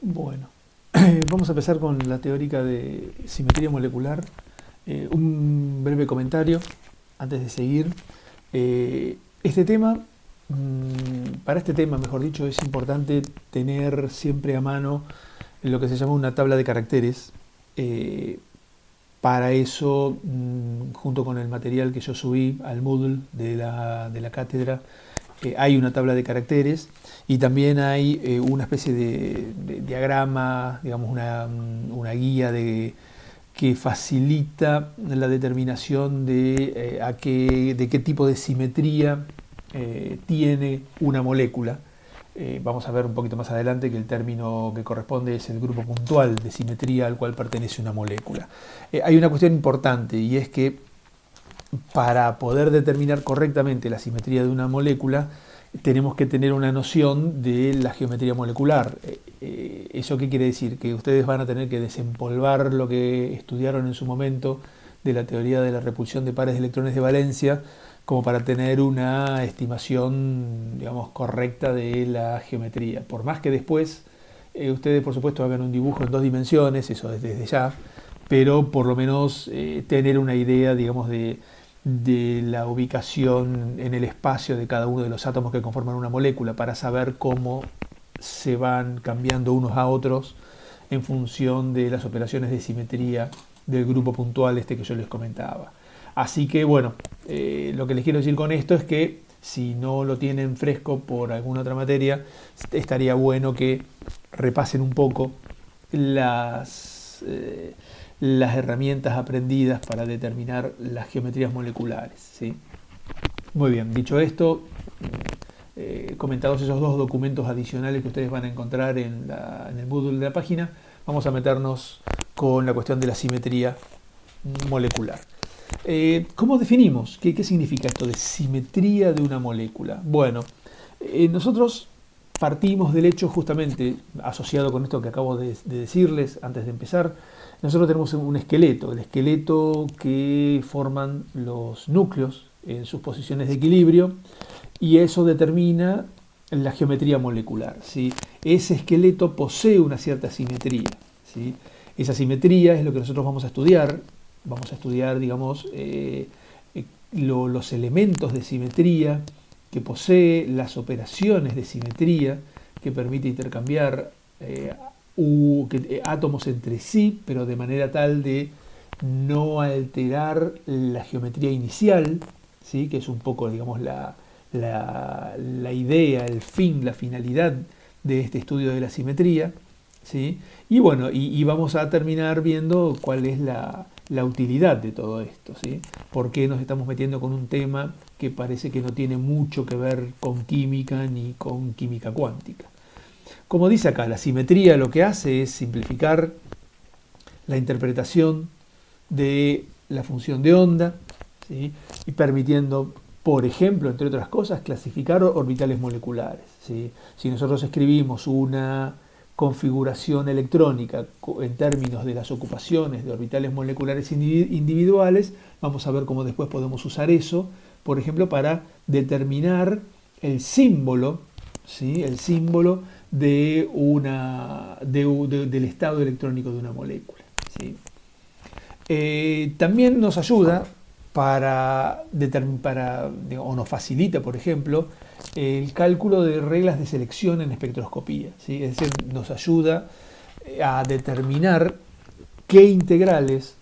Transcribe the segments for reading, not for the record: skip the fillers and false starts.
Bueno, vamos a empezar con la teórica de simetría molecular. Un breve comentario antes de seguir. Este tema, para este tema, mejor dicho, es importante tener siempre a mano lo que se llama una tabla de caracteres. Para eso, junto con el material que yo subí al Moodle de la cátedra, hay una tabla de caracteres y también hay una especie de diagrama, digamos una guía que facilita la determinación de qué tipo de simetría tiene una molécula. Vamos a ver un poquito más adelante que el término que corresponde es el grupo puntual de simetría al cual pertenece una molécula. Hay una cuestión importante y es que para poder determinar correctamente la simetría de una molécula, tenemos que tener una noción de la geometría molecular. ¿Eso qué quiere decir? Que ustedes van a tener que desempolvar lo que estudiaron en su momento de la teoría de la repulsión de pares de electrones de valencia, como para tener una estimación, digamos, correcta de la geometría. Por más que después ustedes, por supuesto, hagan un dibujo en 2 dimensiones, eso desde ya, pero por lo menos tener una idea, digamos, de la ubicación en el espacio de cada uno de los átomos que conforman una molécula para saber cómo se van cambiando unos a otros en función de las operaciones de simetría del grupo puntual este que yo les comentaba. Así que bueno, lo que les quiero decir con esto es que si no lo tienen fresco por alguna otra materia, estaría bueno que repasen un poco las herramientas aprendidas para determinar las geometrías moleculares, ¿sí? Muy bien, dicho esto, comentados esos 2 documentos adicionales que ustedes van a encontrar en el Moodle de la página, vamos a meternos con la cuestión de la simetría molecular. ¿Cómo definimos? ¿Qué significa esto de simetría de una molécula? Bueno, nosotros partimos del hecho justamente asociado con esto que acabo de decirles antes de empezar. Nosotros tenemos un esqueleto, el esqueleto que forman los núcleos en sus posiciones de equilibrio, y eso determina la geometría molecular, ¿sí? Ese esqueleto posee una cierta simetría, ¿sí? Esa simetría es lo que nosotros vamos a estudiar. Vamos a estudiar, digamos, los elementos de simetría que posee, las operaciones de simetría que permite intercambiar átomos entre sí, pero de manera tal de no alterar la geometría inicial, ¿sí? Que es un poco, digamos, la idea, el fin, la finalidad de este estudio de la simetría, ¿sí? Y bueno, y vamos a terminar viendo cuál es la utilidad de todo esto, ¿sí? ¿Por qué nos estamos metiendo con un tema que parece que no tiene mucho que ver con química ni con química cuántica? Como dice acá, la simetría lo que hace es simplificar la interpretación de la función de onda, ¿sí? Y permitiendo, por ejemplo, entre otras cosas, clasificar orbitales moleculares, ¿sí? Si nosotros escribimos una configuración electrónica en términos de las ocupaciones de orbitales moleculares individuales, vamos a ver cómo después podemos usar eso, por ejemplo, para determinar el símbolo, ¿sí? El símbolo de del estado electrónico de una molécula, ¿sí? También nos ayuda o nos facilita, por ejemplo, el cálculo de reglas de selección en espectroscopía, ¿sí? Es decir, nos ayuda a determinar qué integrales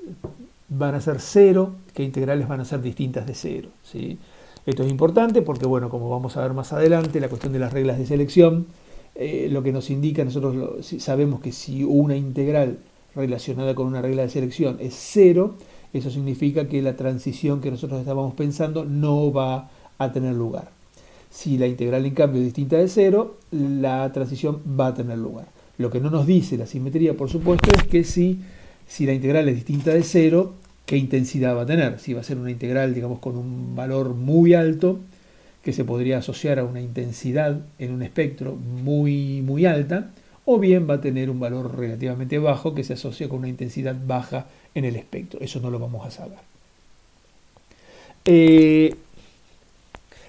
van a ser cero, qué integrales van a ser distintas de cero, ¿sí? Esto es importante porque, bueno, como vamos a ver más adelante, la cuestión de las reglas de selección, lo que nos indica, nosotros sabemos que si una integral relacionada con una regla de selección es cero, eso significa que la transición que nosotros estábamos pensando no va a tener lugar. Si la integral en cambio es distinta de cero, la transición va a tener lugar. Lo que no nos dice la simetría, por supuesto, es que si la integral es distinta de cero, ¿qué intensidad va a tener? Si va a ser una integral, digamos, con un valor muy alto, que se podría asociar a una intensidad en un espectro muy, muy alta, o bien va a tener un valor relativamente bajo que se asocia con una intensidad baja en el espectro. Eso no lo vamos a saber.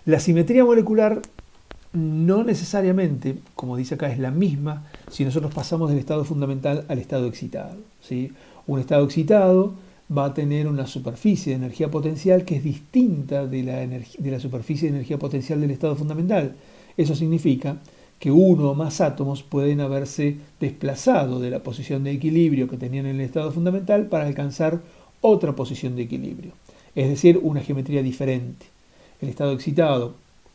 La simetría molecular no necesariamente, como dice acá, es la misma si nosotros pasamos del estado fundamental al estado excitado, ¿sí? Un estado excitado va a tener una superficie de energía potencial que es distinta de la superficie de energía potencial del estado fundamental. Eso significa que uno o más átomos pueden haberse desplazado de la posición de equilibrio que tenían en el estado fundamental para alcanzar otra posición de equilibrio, es decir, una geometría diferente. El estado excitado,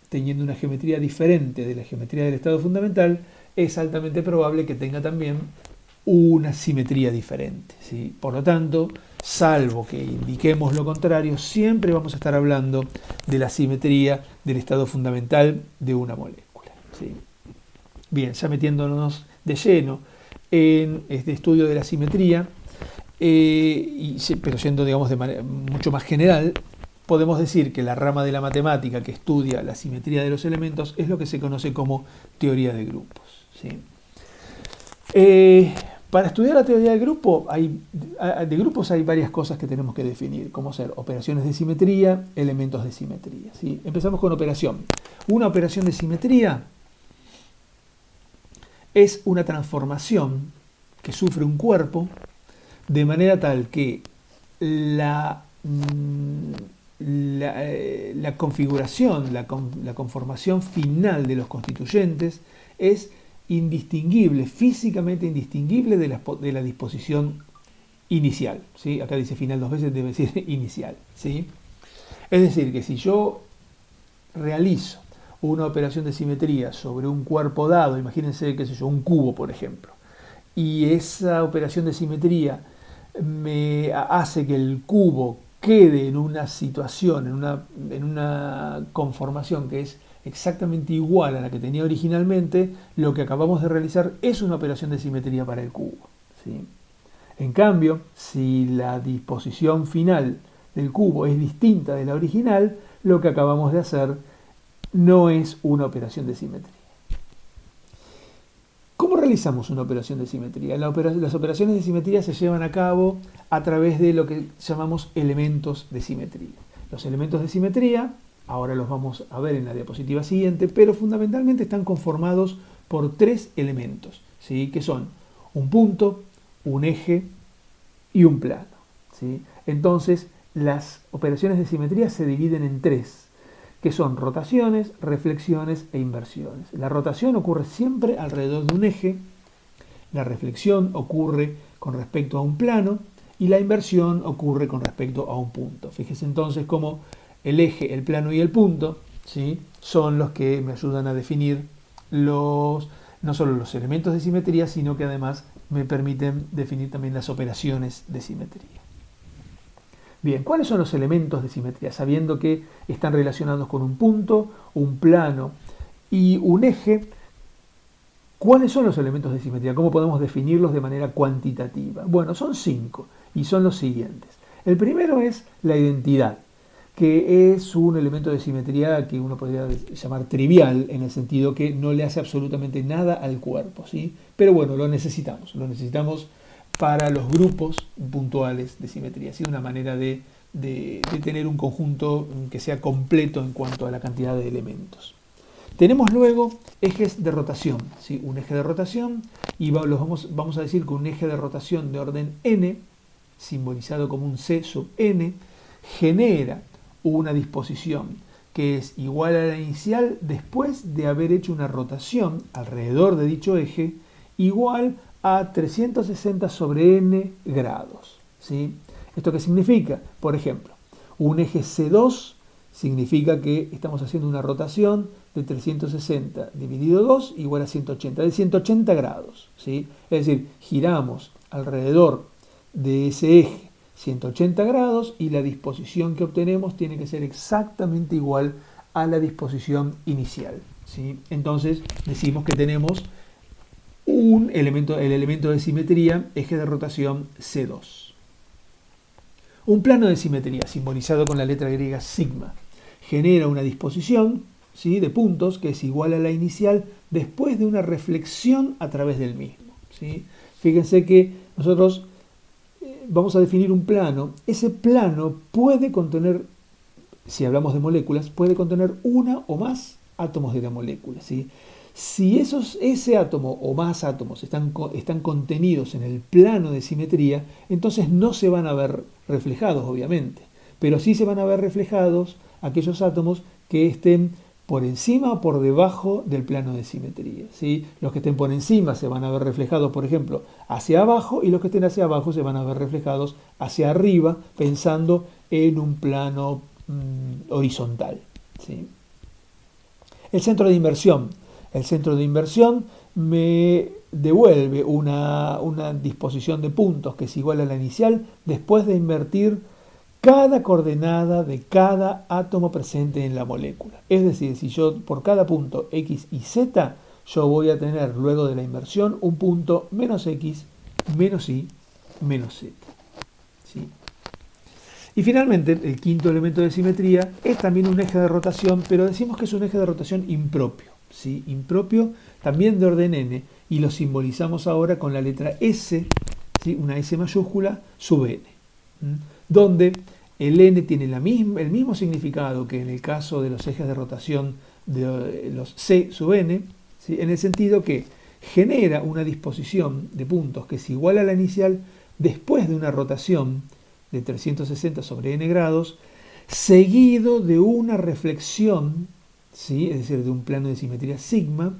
teniendo una geometría diferente de la geometría del estado fundamental, es altamente probable que tenga también una simetría diferente, ¿sí? Por lo tanto, salvo que indiquemos lo contrario, siempre vamos a estar hablando de la simetría del estado fundamental de una molécula, ¿sí? Bien, ya metiéndonos de lleno en este estudio de la simetría, pero siendo, digamos, de manera mucho más general, podemos decir que la rama de la matemática que estudia la simetría de los elementos es lo que se conoce como teoría de grupos, ¿sí? Para estudiar la teoría de grupos hay varias cosas que tenemos que definir, como ser operaciones de simetría, elementos de simetría, ¿sí? Empezamos con operación. Una operación de simetría es una transformación que sufre un cuerpo de manera tal que la configuración, la conformación final de los constituyentes es indistinguible, físicamente indistinguible de la disposición inicial, ¿sí? Acá dice final dos veces, debe decir inicial, ¿sí? Es decir, que si yo realizo una operación de simetría sobre un cuerpo dado, imagínense, qué sé yo, un cubo, por ejemplo, y esa operación de simetría me hace que el cubo quede en una situación, en una conformación que es exactamente igual a la que tenía originalmente, lo que acabamos de realizar es una operación de simetría para el cubo, ¿sí? En cambio, si la disposición final del cubo es distinta de la original, lo que acabamos de hacer no es una operación de simetría. ¿Cómo realizamos una operación de simetría? Las operaciones de simetría se llevan a cabo a través de lo que llamamos elementos de simetría. Los elementos de simetría, ahora los vamos a ver en la diapositiva siguiente, pero fundamentalmente están conformados por tres elementos, ¿sí? Que son un punto, un eje y un plano, ¿sí? Entonces, las operaciones de simetría se dividen en tres, que son rotaciones, reflexiones e inversiones. La rotación ocurre siempre alrededor de un eje, la reflexión ocurre con respecto a un plano y la inversión ocurre con respecto a un punto. Fíjese entonces cómo el eje, el plano y el punto, ¿sí?, son los que me ayudan a definir no solo los elementos de simetría, sino que además me permiten definir también las operaciones de simetría. Bien, ¿cuáles son los elementos de simetría? Sabiendo que están relacionados con un punto, un plano y un eje, ¿cuáles son los elementos de simetría? ¿Cómo podemos definirlos de manera cuantitativa? Bueno, son 5 y son los siguientes. El primero es la identidad, que es un elemento de simetría que uno podría llamar trivial, en el sentido que no le hace absolutamente nada al cuerpo, ¿sí? Pero bueno, lo necesitamos para los grupos puntuales de simetría, ¿sí? Una manera de tener un conjunto que sea completo en cuanto a la cantidad de elementos. Tenemos luego ejes de rotación, ¿sí? Un eje de rotación, y vamos a decir que un eje de rotación de orden n, simbolizado como un c sub n, genera una disposición que es igual a la inicial después de haber hecho una rotación alrededor de dicho eje igual a 360 sobre n grados, ¿sí? ¿Esto qué significa? Por ejemplo, un eje C2 significa que estamos haciendo una rotación de 360 dividido 2 igual a 180, de 180 grados, ¿sí? Es decir, giramos alrededor de ese eje 180 grados y la disposición que obtenemos tiene que ser exactamente igual a la disposición inicial, ¿sí? Entonces decimos que tenemos el elemento de simetría, eje de rotación C2. Un plano de simetría, simbolizado con la letra griega sigma, genera una disposición, ¿sí?, de puntos que es igual a la inicial después de una reflexión a través del mismo, ¿sí? Fíjense que nosotros vamos a definir un plano. Ese plano puede contener, si hablamos de moléculas, puede contener una o más átomos de la molécula, ¿sí? Si ese átomo o más átomos están contenidos en el plano de simetría, entonces no se van a ver reflejados, obviamente, pero sí se van a ver reflejados aquellos átomos que estén por encima o por debajo del plano de simetría, ¿sí? Los que estén por encima se van a ver reflejados, por ejemplo, hacia abajo, y los que estén hacia abajo se van a ver reflejados hacia arriba, pensando en un plano horizontal, ¿sí? El centro de inversión. El centro de inversión me devuelve una disposición de puntos que es igual a la inicial después de invertir cada coordenada de cada átomo presente en la molécula. Es decir, si yo por cada punto X y Z, yo voy a tener luego de la inversión un punto menos X, menos Y, menos Z. ¿Sí? Y finalmente, el quinto elemento de simetría es también un eje de rotación, pero decimos que es un eje de rotación impropio. ¿Sí? Impropio también de orden n, y lo simbolizamos ahora con la letra S, ¿sí? Una S mayúscula sub n, donde el n tiene el mismo significado que en el caso de los ejes de rotación de los C sub n, ¿sí? En el sentido que genera una disposición de puntos que es igual a la inicial después de una rotación de 360 sobre n grados, seguido de una reflexión, ¿sí? Es decir, de un plano de simetría sigma,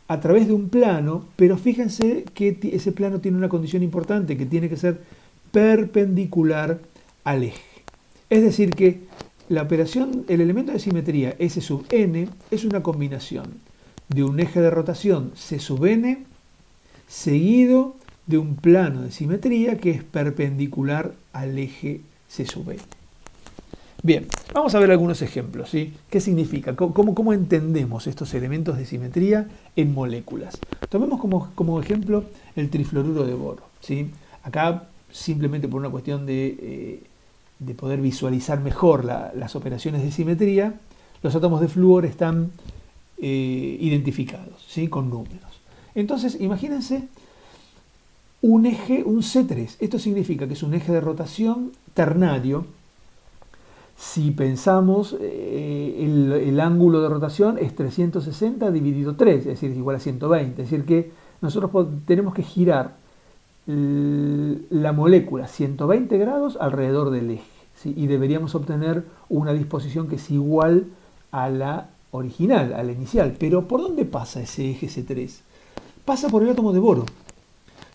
a través de un plano, pero fíjense que ese plano tiene una condición importante, que tiene que ser perpendicular al eje. Es decir, que la operación, el elemento de simetría S sub n es una combinación de un eje de rotación C sub n seguido de un plano de simetría que es perpendicular al eje C sub n. Bien, vamos a ver algunos ejemplos, ¿sí? ¿Qué significa? ¿Cómo entendemos estos elementos de simetría en moléculas? Tomemos como ejemplo el trifluoruro de boro, ¿sí? Acá, simplemente por una cuestión de poder visualizar mejor las operaciones de simetría, los átomos de flúor están identificados, ¿sí? Con números. Entonces, imagínense un eje, un C3. Esto significa que es un eje de rotación ternario. Si pensamos, el ángulo de rotación es 360 dividido 3, es decir, es igual a 120. Es decir, que nosotros tenemos que girar la molécula 120 grados alrededor del eje, ¿sí? Y deberíamos obtener una disposición que es igual a la original, a la inicial. Pero ¿por dónde pasa ese eje C3? Pasa por el átomo de boro.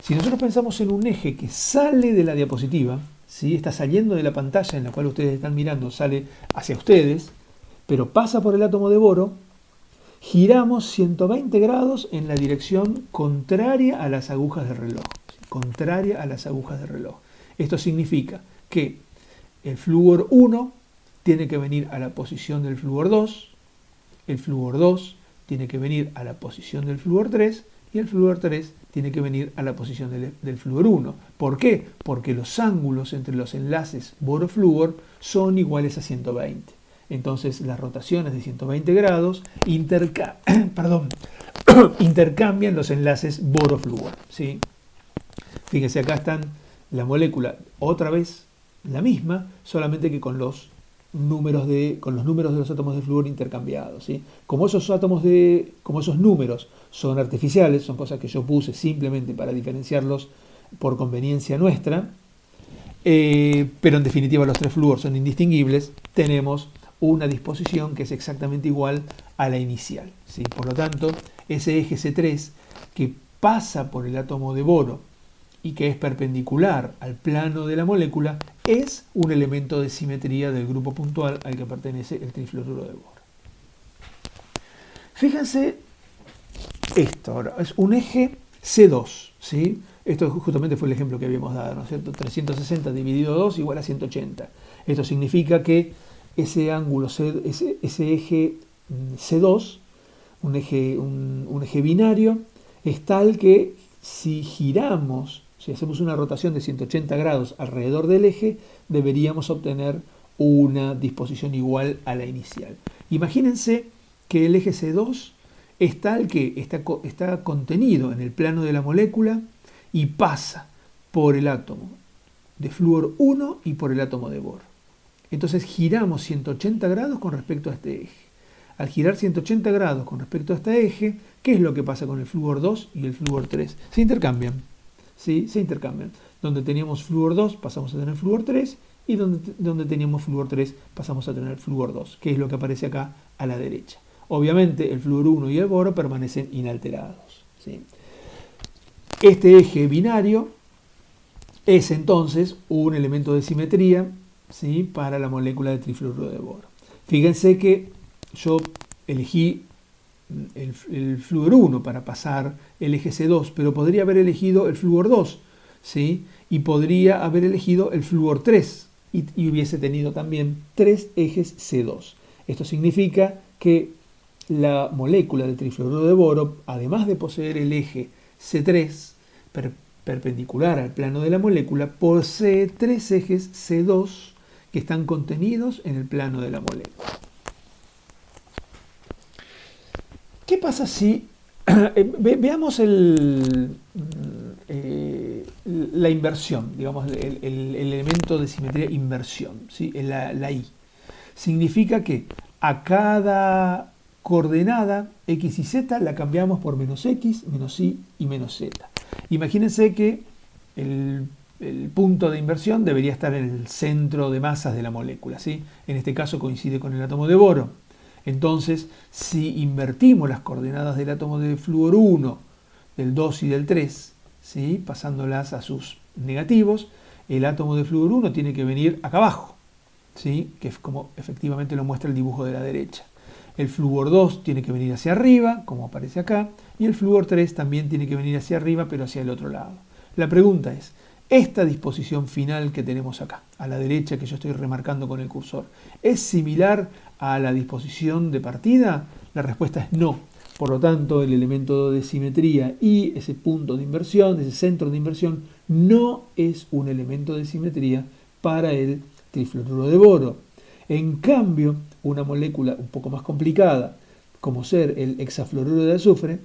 Si nosotros pensamos en un eje que sale de la diapositiva, ¿sí? Está saliendo de la pantalla en la cual ustedes están mirando, sale hacia ustedes, pero pasa por el átomo de boro, giramos 120 grados en la dirección contraria a las agujas del reloj. ¿Sí? Contraria a las agujas del reloj. Esto significa que el flúor 1 tiene que venir a la posición del flúor 2, el flúor 2 tiene que venir a la posición del flúor 3, y el flúor 3 tiene que venir a la posición del flúor 1. ¿Por qué? Porque los ángulos entre los enlaces boro-flúor son iguales a 120. Entonces las rotaciones de 120 grados intercambian los enlaces boro-flúor, ¿sí? Fíjense, acá están la molécula otra vez la misma, solamente que con los números de los átomos de flúor intercambiados, ¿sí? Como esos números son artificiales, son cosas que yo puse simplemente para diferenciarlos por conveniencia nuestra, pero en definitiva los tres flúor son indistinguibles, tenemos una disposición que es exactamente igual a la inicial, ¿sí? Por lo tanto, ese eje C3 que pasa por el átomo de boro y que es perpendicular al plano de la molécula, es un elemento de simetría del grupo puntual al que pertenece el trifluoruro de boro. Fíjense esto ahora, es un eje C2, ¿sí? Esto justamente fue el ejemplo que habíamos dado, ¿no es cierto? 360 dividido 2 igual a 180. Esto significa que ese ángulo, ese eje C2, un eje binario, es tal que si giramos, si hacemos una rotación de 180 grados alrededor del eje, deberíamos obtener una disposición igual a la inicial. Imagínense que el eje C2 es tal que está contenido en el plano de la molécula y pasa por el átomo de flúor 1 y por el átomo de boro. Entonces giramos 180 grados con respecto a este eje. Al girar 180 grados con respecto a este eje, ¿qué es lo que pasa con el flúor 2 y el flúor 3? Se intercambian. ¿Sí? Se intercambian. Donde teníamos flúor 2 pasamos a tener flúor 3 y donde teníamos flúor 3 pasamos a tener flúor 2, que es lo que aparece acá a la derecha. Obviamente el flúor 1 y el boro permanecen inalterados. ¿Sí? Este eje binario es entonces un elemento de simetría, ¿sí?, para la molécula de trifluoruro de boro. Fíjense que yo elegí el flúor 1 para pasar el eje C2, pero podría haber elegido el flúor 2, ¿sí?, y podría haber elegido el flúor 3 y hubiese tenido también 3 ejes C2. Esto significa que la molécula de trifluoruro de boro, además de poseer el eje C3 perpendicular al plano de la molécula, posee 3 ejes C2 que están contenidos en el plano de la molécula. ¿Qué pasa si veamos la inversión, digamos, el elemento de simetría inversión, ¿sí? La I? Significa que a cada coordenada x y z la cambiamos por menos x, menos y y menos z. Imagínense que el punto de inversión debería estar en el centro de masas de la molécula, ¿sí? En este caso coincide con el átomo de boro. Entonces, si invertimos las coordenadas del átomo de flúor 1, del 2 y del 3, ¿sí?, pasándolas a sus negativos, el átomo de flúor 1 tiene que venir acá abajo, ¿sí?, que es como efectivamente lo muestra el dibujo de la derecha. El flúor 2 tiene que venir hacia arriba, como aparece acá, y el flúor 3 también tiene que venir hacia arriba, pero hacia el otro lado. La pregunta es, ¿esta disposición final que tenemos acá, a la derecha, que yo estoy remarcando con el cursor, es similar a la disposición de partida? La respuesta es no. Por lo tanto, el elemento de simetría y ese punto de inversión, ese centro de inversión, no es un elemento de simetría para el trifluoruro de boro. En cambio, una molécula un poco más complicada, como ser el hexafluoruro de azufre,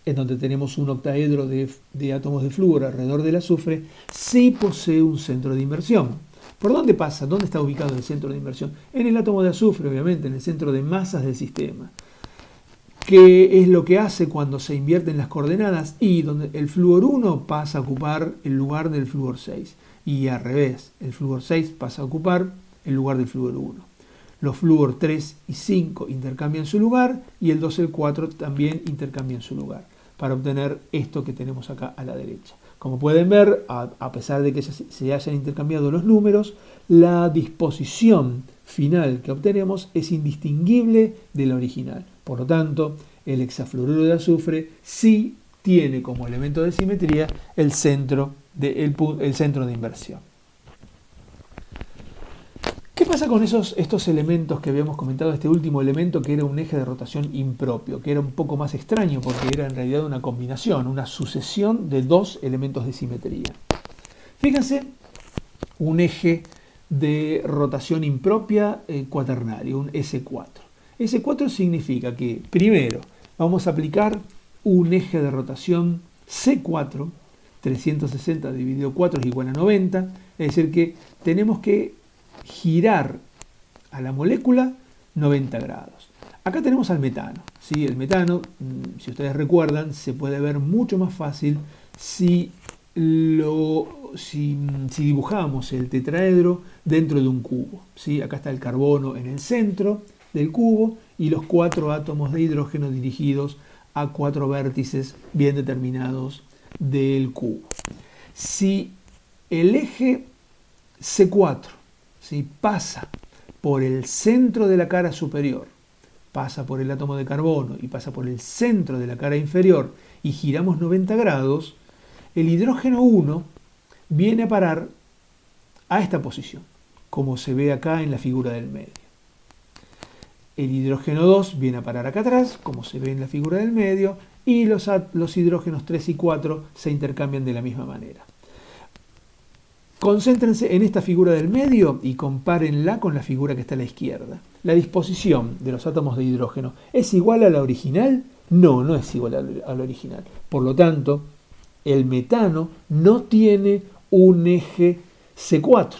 en donde tenemos un octaedro de átomos de flúor alrededor del azufre, sí posee un centro de inversión. ¿Por dónde pasa? ¿Dónde está ubicado el centro de inversión? En el átomo de azufre, obviamente, en el centro de masas del sistema. ¿Qué es lo que hace cuando se invierten las coordenadas? Y donde el flúor 1 pasa a ocupar el lugar del flúor 6. Y al revés, el flúor 6 pasa a ocupar el lugar del flúor 1. Los flúor 3 y 5 intercambian su lugar y el 2 y el 4 también intercambian su lugar para obtener esto que tenemos acá a la derecha. Como pueden ver, a pesar de que se hayan intercambiado los números, la disposición final que obtenemos es indistinguible de la original. Por lo tanto, el hexafluoruro de azufre sí tiene como elemento de simetría el centro de inversión. ¿Qué pasa con estos elementos que habíamos comentado? Este último elemento, que era un eje de rotación impropio, que era un poco más extraño porque era en realidad una combinación, una sucesión de dos elementos de simetría. Fíjense, un eje de rotación impropia cuaternario, un S4. S4 significa que, primero, vamos a aplicar un eje de rotación C4, 360 dividido 4 es igual a 90, es decir que tenemos que girar a la molécula 90 grados. Acá tenemos al metano, ¿sí? El metano, si ustedes recuerdan, se puede ver mucho más fácil si dibujamos el tetraedro dentro de un cubo, ¿sí? Acá está el carbono en el centro del cubo y los 4 átomos de hidrógeno dirigidos a 4 vértices bien determinados del cubo. Si el eje C4, ¿sí?, pasa por el centro de la cara superior, pasa por el átomo de carbono y pasa por el centro de la cara inferior y giramos 90 grados, el hidrógeno 1 viene a parar a esta posición, como se ve acá en la figura del medio. El hidrógeno 2 viene a parar acá atrás, como se ve en la figura del medio, y los hidrógenos 3 y 4 se intercambian de la misma manera. Concéntrense en esta figura del medio y compárenla con la figura que está a la izquierda. La disposición de los átomos de hidrógeno, ¿es igual a la original? No, no es igual a la original. Por lo tanto, el metano no tiene un eje C4.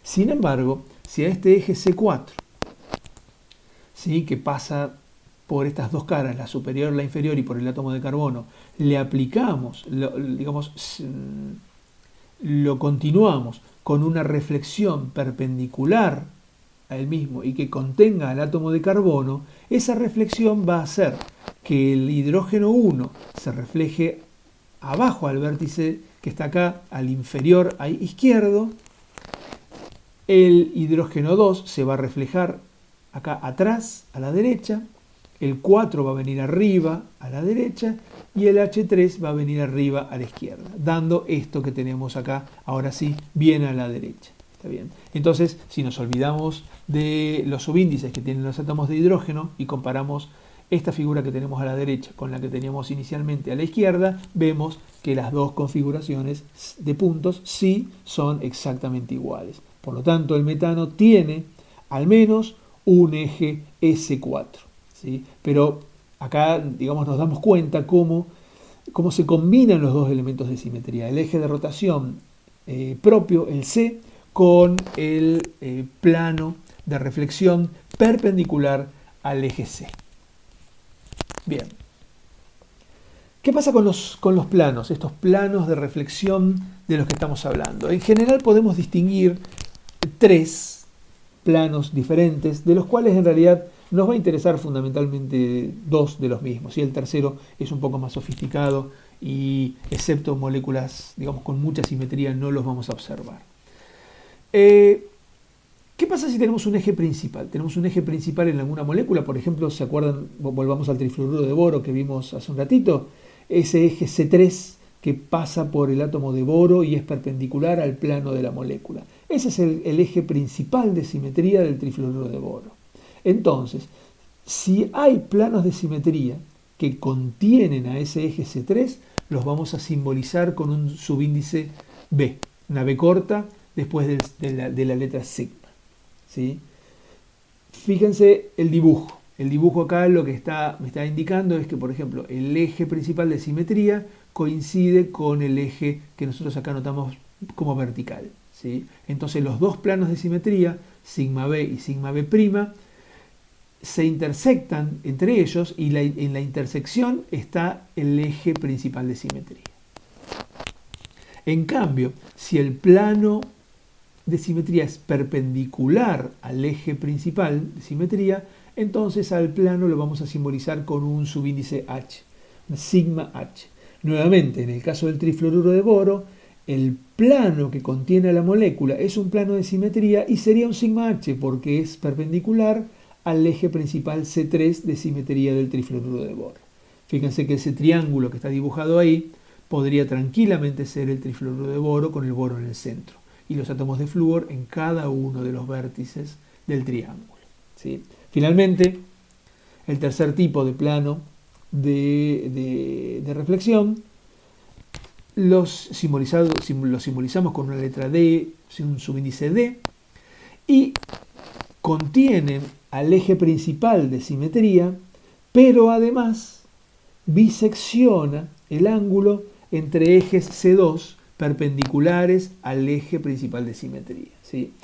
Sin embargo, si a este eje C4 ¿sí? Que pasa por estas dos caras, la superior, la inferior y por el átomo de carbono, le aplicamos, lo continuamos con una reflexión perpendicular a él mismo y que contenga al átomo de carbono, esa reflexión va a hacer que el hidrógeno 1 se refleje abajo al vértice que está acá, al inferior izquierdo. El hidrógeno 2 se va a reflejar acá atrás, a la derecha. El 4 va a venir arriba, a la derecha. Y el H3 va a venir arriba, a la izquierda, dando esto que tenemos acá, ahora sí, bien a la derecha. ¿Está bien? Entonces, si nos olvidamos de los subíndices que tienen los átomos de hidrógeno y comparamos esta figura que tenemos a la derecha con la que teníamos inicialmente a la izquierda, vemos que las dos configuraciones de puntos sí son exactamente iguales. Por lo tanto, el metano tiene al menos un eje S4. ¿Sí? Pero acá, digamos, nos damos cuenta cómo se combinan los dos elementos de simetría. El eje de rotación propio, el C, con el plano de reflexión perpendicular al eje C. Bien. ¿Qué pasa con los planos? Estos planos de reflexión de los que estamos hablando. En general podemos distinguir tres planos diferentes, de los cuales en realidad nos va a interesar fundamentalmente dos de los mismos. Y el tercero es un poco más sofisticado y, excepto moléculas, digamos, con mucha simetría, no los vamos a observar. ¿Qué pasa si tenemos un eje principal? Tenemos un eje principal en alguna molécula, por ejemplo, ¿se acuerdan? Volvamos al trifluoruro de boro que vimos hace un ratito. Ese eje C3 que pasa por el átomo de boro y es perpendicular al plano de la molécula. Ese es el eje principal de simetría del trifluoruro de boro. Entonces, si hay planos de simetría que contienen a ese eje C3, los vamos a simbolizar con un subíndice B, una B corta después de la letra sigma. ¿Sí? Fíjense el dibujo. El dibujo acá lo que me está indicando es que, por ejemplo, el eje principal de simetría coincide con el eje que nosotros acá notamos como vertical. ¿Sí? Entonces los dos planos de simetría, sigma B y sigma B', se intersectan entre ellos y en la intersección está el eje principal de simetría. En cambio, si el plano de simetría es perpendicular al eje principal de simetría, entonces al plano lo vamos a simbolizar con un subíndice H, sigma H. Nuevamente, en el caso del trifluoruro de boro, el plano que contiene a la molécula es un plano de simetría y sería un sigma H porque es perpendicular al eje principal C3 de simetría del trifluoruro de boro. Fíjense que ese triángulo que está dibujado ahí podría tranquilamente ser el trifluoruro de boro con el boro en el centro y los átomos de flúor en cada uno de los vértices del triángulo. ¿Sí? Finalmente, el tercer tipo de plano de reflexión los simbolizamos con una letra D, un subíndice D, y contienen al eje principal de simetría, pero además bisecciona el ángulo entre ejes C2 perpendiculares al eje principal de simetría. ¿Sí?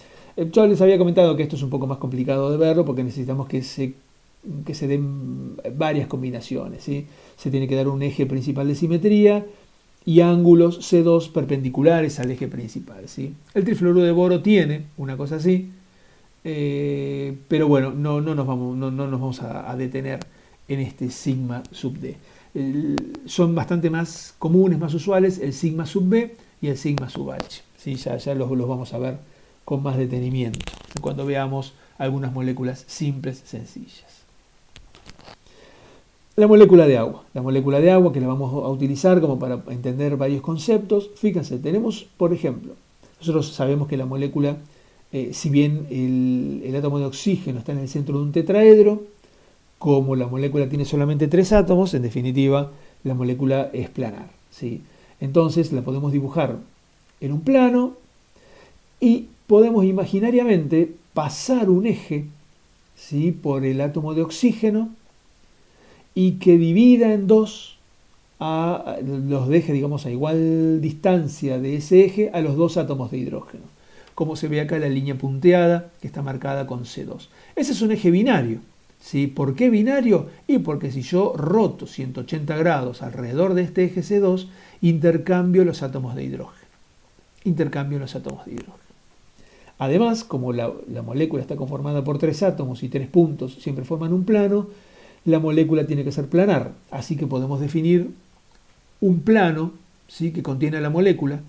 Yo les había comentado que esto es un poco más complicado de verlo porque necesitamos que se den varias combinaciones. ¿Sí? Se tiene que dar un eje principal de simetría y ángulos C2 perpendiculares al eje principal. ¿Sí? El trifluoruro de boro tiene una cosa así, pero bueno, no nos vamos a detener en este sigma sub D. Son bastante más comunes, más usuales, el sigma sub B y el sigma sub H. ¿Sí? Ya los vamos a ver con más detenimiento cuando veamos algunas moléculas simples, sencillas. La molécula de agua. La molécula de agua que la vamos a utilizar como para entender varios conceptos. Fíjense, tenemos, por ejemplo, nosotros sabemos que la molécula, si bien el átomo de oxígeno está en el centro de un tetraedro, como la molécula tiene solamente 3 átomos, en definitiva, la molécula es planar. ¿Sí? Entonces la podemos dibujar en un plano y podemos imaginariamente pasar un eje, ¿sí?, por el átomo de oxígeno y que divida en dos, los deje, digamos, a igual distancia de ese eje a los dos átomos de hidrógeno. Como se ve acá la línea punteada que está marcada con C2. Ese es un eje binario. ¿Sí? ¿Por qué binario? Y porque si yo roto 180 grados alrededor de este eje C2, intercambio los átomos de hidrógeno. Intercambio los átomos de hidrógeno. Además, como la molécula está conformada por 3 átomos y 3 puntos siempre forman un plano, la molécula tiene que ser planar. Así que podemos definir un plano, ¿sí?, que contiene a la molécula,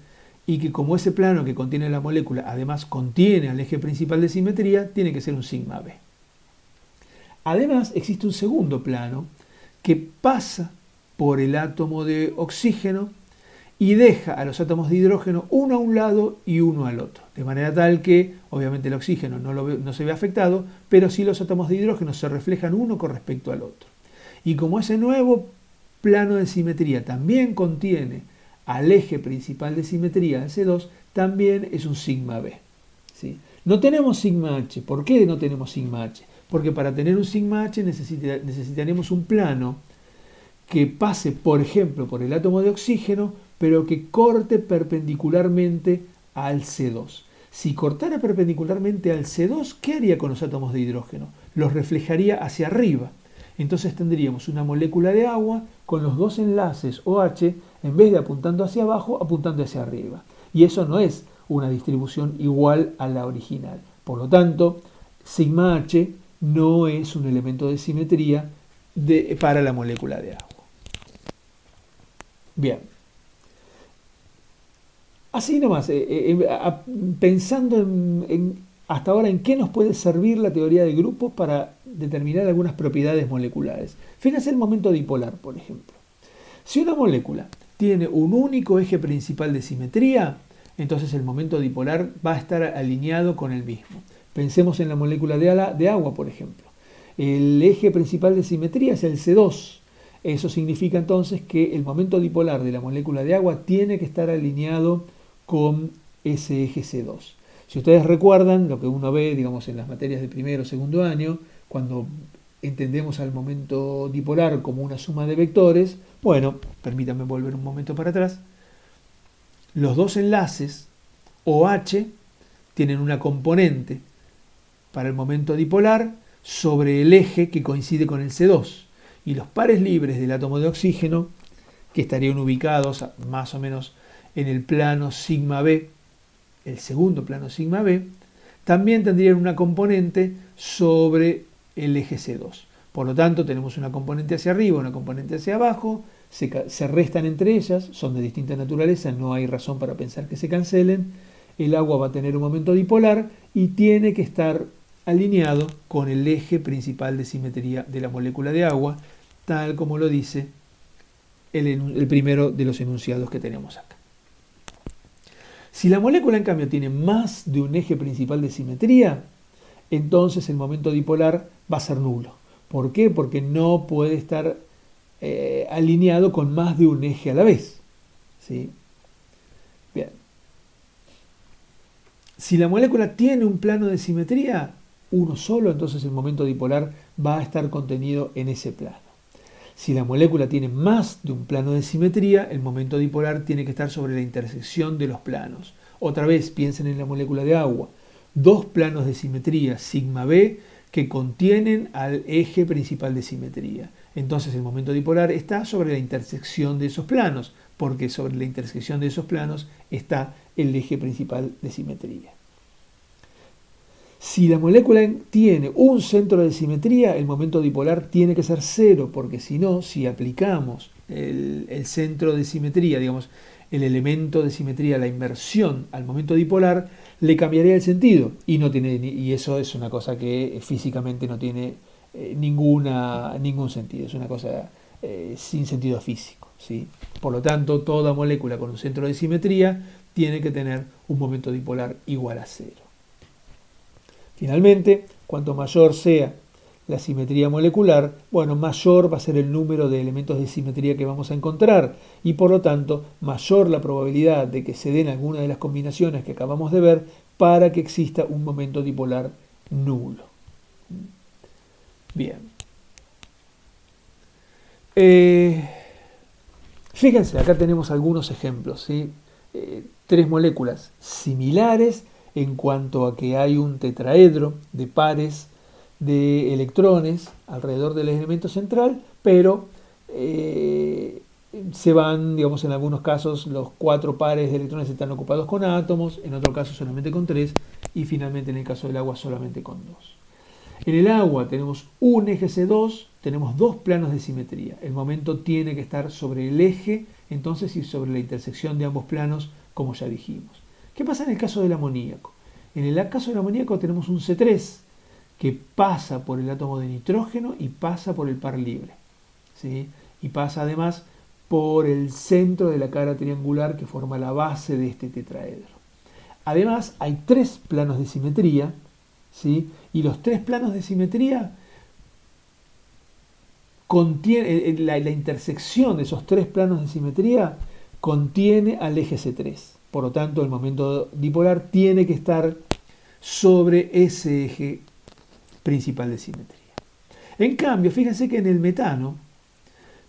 y que como ese plano que contiene la molécula además contiene al eje principal de simetría, tiene que ser un sigma B. Además, existe un segundo plano que pasa por el átomo de oxígeno y deja a los átomos de hidrógeno uno a un lado y uno al otro. De manera tal que, obviamente, el oxígeno no se ve afectado, pero sí los átomos de hidrógeno se reflejan uno con respecto al otro. Y como ese nuevo plano de simetría también contiene al eje principal de simetría, el C2, también es un sigma B. ¿Sí? No tenemos sigma H. ¿Por qué no tenemos sigma H? Porque para tener un sigma H necesitaremos un plano que pase, por ejemplo, por el átomo de oxígeno, pero que corte perpendicularmente al C2. Si cortara perpendicularmente al C2, ¿qué haría con los átomos de hidrógeno? Los reflejaría hacia arriba. Entonces tendríamos una molécula de agua con los dos enlaces OH, en vez de apuntando hacia abajo, apuntando hacia arriba. Y eso no es una distribución igual a la original. Por lo tanto, sigma H no es un elemento de simetría para la molécula de agua. Bien. Así nomás, pensando hasta ahora en qué nos puede servir la teoría de grupos para determinar algunas propiedades moleculares. Fíjense el momento dipolar, por ejemplo. Si una molécula tiene un único eje principal de simetría, entonces el momento dipolar va a estar alineado con el mismo. Pensemos en la molécula de agua, por ejemplo. El eje principal de simetría es el C2. Eso significa entonces que el momento dipolar de la molécula de agua tiene que estar alineado con ese eje C2. Si ustedes recuerdan lo que uno ve, digamos, en las materias de primero o segundo año, cuando entendemos al momento dipolar como una suma de vectores, bueno, permítanme volver un momento para atrás, los dos enlaces OH tienen una componente para el momento dipolar sobre el eje que coincide con el C2, y los pares libres del átomo de oxígeno, que estarían ubicados más o menos en el plano sigma B, el segundo plano sigma B, también tendrían una componente sobre el eje C2. Por lo tanto, tenemos una componente hacia arriba, una componente hacia abajo, se restan entre ellas, son de distinta naturaleza, no hay razón para pensar que se cancelen. El agua va a tener un momento dipolar y tiene que estar alineado con el eje principal de simetría de la molécula de agua, tal como lo dice el primero de los enunciados que tenemos acá. Si la molécula, en cambio, tiene más de un eje principal de simetría, entonces el momento dipolar va a ser nulo. ¿Por qué? Porque no puede estar alineado con más de un eje a la vez. ¿Sí? Bien. Si la molécula tiene un plano de simetría, uno solo, entonces el momento dipolar va a estar contenido en ese plano. Si la molécula tiene más de un plano de simetría, el momento dipolar tiene que estar sobre la intersección de los planos. Otra vez, piensen en la molécula de agua. Dos planos de simetría, sigma B, que contienen al eje principal de simetría. Entonces el momento dipolar está sobre la intersección de esos planos, porque sobre la intersección de esos planos está el eje principal de simetría. Si la molécula tiene un centro de simetría, el momento dipolar tiene que ser cero, porque si no, si aplicamos el centro de simetría, digamos, el elemento de simetría, la inversión al momento dipolar, le cambiaría el sentido. Y eso es una cosa que físicamente no tiene ningún sentido, es una cosa sin sentido físico, ¿sí? Por lo tanto, toda molécula con un centro de simetría tiene que tener un momento dipolar igual a cero. Finalmente, cuanto mayor sea la simetría molecular, bueno, mayor va a ser el número de elementos de simetría que vamos a encontrar y por lo tanto mayor la probabilidad de que se den alguna de las combinaciones que acabamos de ver para que exista un momento dipolar nulo. Bien. Fíjense, acá tenemos algunos ejemplos, ¿sí? Tres moléculas similares en cuanto a que hay un tetraedro de pares de electrones alrededor del elemento central, pero se van, digamos, en algunos casos los 4 pares de electrones están ocupados con átomos, en otro caso solamente con 3, y finalmente en el caso del agua solamente con 2. En el agua tenemos un eje C2, tenemos 2 planos de simetría. El momento tiene que estar sobre el eje, entonces, y sobre la intersección de ambos planos, como ya dijimos. ¿Qué pasa en el caso del amoníaco? En el caso del amoníaco tenemos un C3 que pasa por el átomo de nitrógeno y pasa por el par libre, ¿sí? Y pasa además por el centro de la cara triangular que forma la base de este tetraedro. Además, hay 3 planos de simetría, ¿sí? Y los 3 planos de simetría contienen, la intersección de esos 3 planos de simetría contiene al eje C3. Por lo tanto, el momento dipolar tiene que estar sobre ese eje principal de simetría. En cambio, fíjense que en el metano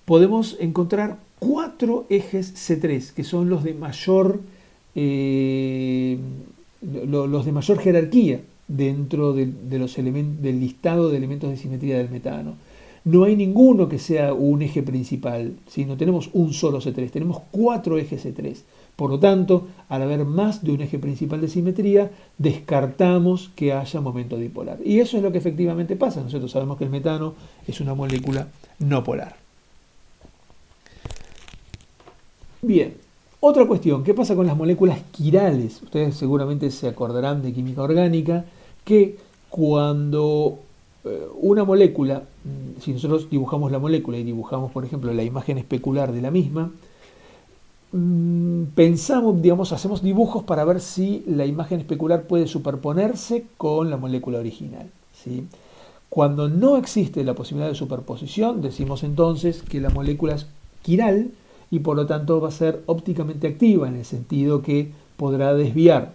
podemos encontrar 4 ejes C3, que son los de mayor jerarquía dentro del listado de elementos de simetría del metano. No hay ninguno que sea un eje principal, ¿sí? No tenemos un solo C3, tenemos 4 ejes C3. Por lo tanto, al haber más de un eje principal de simetría, descartamos que haya momento dipolar. Y eso es lo que efectivamente pasa. Nosotros sabemos que el metano es una molécula no polar. Bien, otra cuestión, ¿qué pasa con las moléculas quirales? Ustedes seguramente se acordarán de química orgánica, que cuando una molécula, si nosotros dibujamos la molécula y dibujamos, por ejemplo, la imagen especular de la misma, pensamos, digamos, hacemos dibujos para ver si la imagen especular puede superponerse con la molécula original, ¿sí? Cuando no existe la posibilidad de superposición, decimos entonces que la molécula es quiral y por lo tanto va a ser ópticamente activa, en el sentido que podrá desviar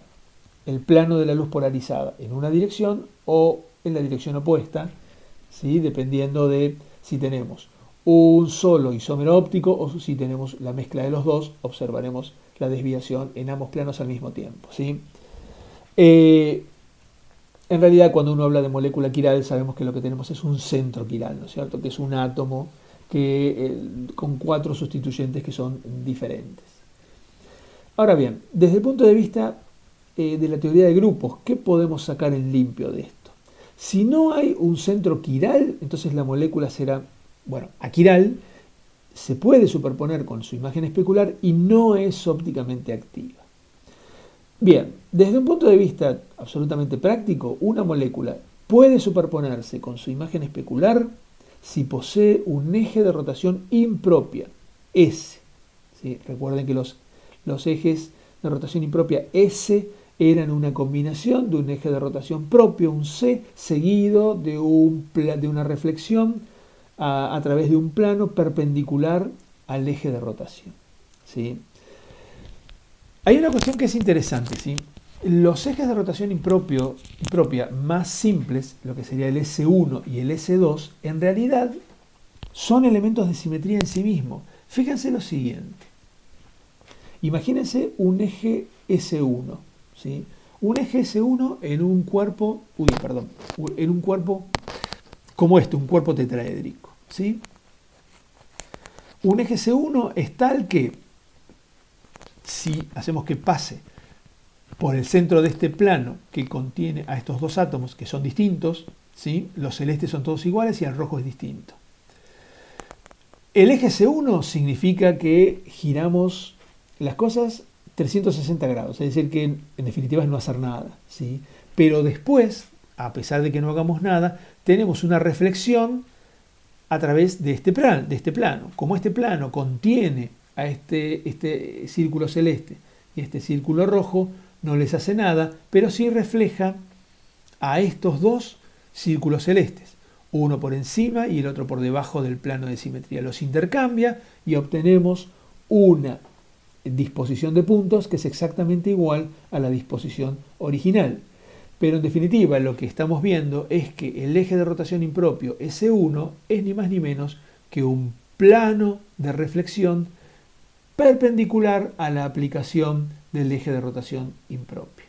el plano de la luz polarizada en una dirección o en la dirección opuesta, ¿sí? Dependiendo de si tenemos un solo isómero óptico o si tenemos la mezcla de los dos, observaremos la desviación en ambos planos al mismo tiempo, ¿sí? En realidad, cuando uno habla de molécula quiral, sabemos que lo que tenemos es un centro quiral, ¿no es cierto? Que es un átomo con 4 sustituyentes que son diferentes. Ahora bien, desde el punto de vista de la teoría de grupos, ¿qué podemos sacar en limpio de esto? Si no hay un centro quiral, entonces la molécula será, bueno, aquiral, se puede superponer con su imagen especular y no es ópticamente activa. Bien, desde un punto de vista absolutamente práctico, una molécula puede superponerse con su imagen especular si posee un eje de rotación impropia, S. ¿Sí? Recuerden que los ejes de rotación impropia S eran una combinación de un eje de rotación propio, un C, seguido de una reflexión a través de un plano perpendicular al eje de rotación, ¿sí? Hay una cuestión que es interesante, ¿sí? Los ejes de rotación impropia más simples, lo que sería el S1 y el S2, en realidad son elementos de simetría en sí mismos. Fíjense lo siguiente. Imagínense un eje S1, ¿sí? Un eje S1 en un cuerpo, en un cuerpo como este, un cuerpo tetraédrico, ¿sí? Un eje S1 es tal que, si hacemos que pase por el centro de este plano que contiene a estos 2 átomos que son distintos, ¿sí? Los celestes son todos iguales y el rojo es distinto. El eje C1 significa que giramos las cosas 360 grados, es decir, que en definitiva es no hacer nada, ¿sí? Pero después, a pesar de que no hagamos nada, tenemos una reflexión a través de este plano. Como este plano contiene a este círculo celeste y este círculo rojo, no les hace nada, pero sí refleja a estos 2 círculos celestes, uno por encima y el otro por debajo del plano de simetría. Los intercambia y obtenemos una disposición de puntos que es exactamente igual a la disposición original. Pero en definitiva lo que estamos viendo es que el eje de rotación impropio S1 es ni más ni menos que un plano de reflexión perpendicular a la aplicación del eje de rotación impropio.